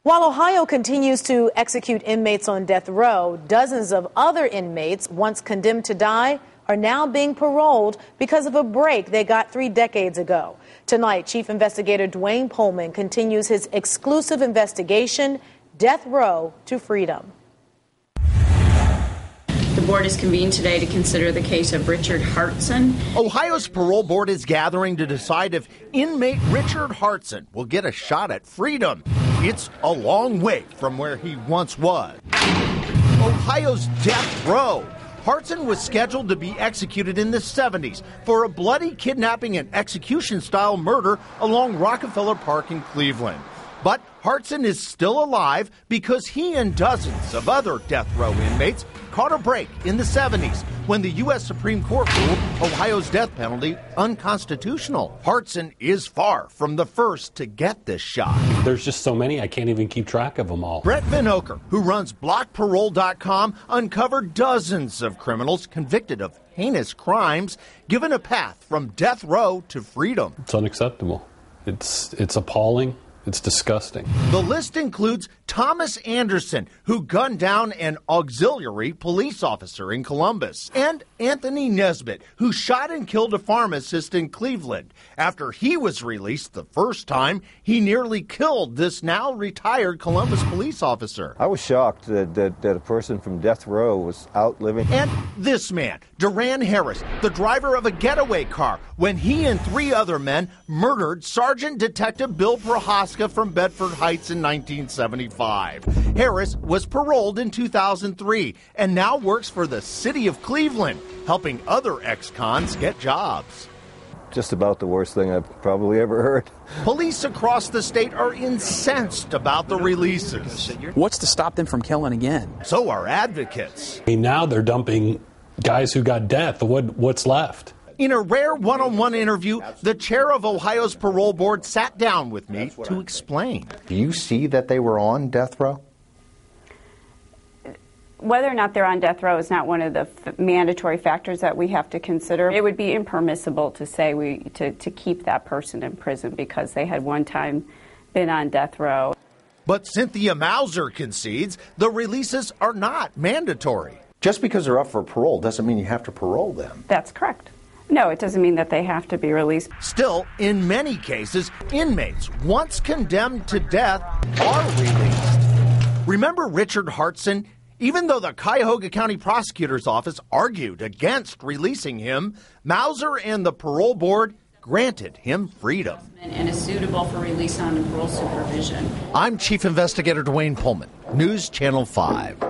While Ohio continues to execute inmates on death row, dozens of other inmates, once condemned to die, are now being paroled because of a break they got 3 decades ago. Tonight, Chief Investigator Duane Pohlman continues his exclusive investigation, Death Row to Freedom. The board is convened today to consider the case of Richard Hartson. Ohio's parole board is gathering to decide if inmate Richard Hartson will get a shot at freedom. It's a long way from where he once was. Ohio's death row. Hartson was scheduled to be executed in the 70s for a bloody kidnapping and execution-style murder along Rockefeller Park in Cleveland. But Hartson is still alive because he and dozens of other death row inmates caught a break in the 70s when the U.S. Supreme Court ruled Ohio's death penalty unconstitutional. Hartson is far from the first to get this shot. There's just so many, I can't even keep track of them all. Brett Van Oker, who runs blockparole.com, uncovered dozens of criminals convicted of heinous crimes, given a path from death row to freedom. It's unacceptable. It's appalling. It's disgusting. The list includes Thomas Anderson, who gunned down an auxiliary police officer in Columbus, and Anthony Nesbitt, who shot and killed a pharmacist in Cleveland. After he was released the first time, he nearly killed this now retired Columbus police officer. I was shocked that a person from death row was out living. And this man, Duane Harris, the driver of a getaway car, when he and 3 other men murdered Sergeant Detective Bill Prohaska from Bedford Heights in 1975. Harris was paroled in 2003 and now works for the city of Cleveland, helping other ex-cons get jobs. Just about the worst thing I've probably ever heard. Police across the state are incensed about the releases. What's to stop them from killing again? So are advocates. I mean, now they're dumping guys who got death. What's left? In a rare one-on-one interview, the chair of Ohio's parole board sat down with me to explain. Do you see that they were on death row? Whether or not they're on death row is not one of the mandatory factors that we have to consider. It would be impermissible to say to keep that person in prison because they had one time been on death row. But Cynthia Mauser concedes the releases are not mandatory. Just because they're up for parole doesn't mean you have to parole them. That's correct. No, it doesn't mean that they have to be released. Still, in many cases, inmates once condemned to death are released. Remember Richard Hartson? Even though the Cuyahoga County Prosecutor's Office argued against releasing him, Mauser and the parole board granted him freedom. And is suitable for release on parole supervision. I'm Chief Investigator Duane Pohlman, News Channel 5.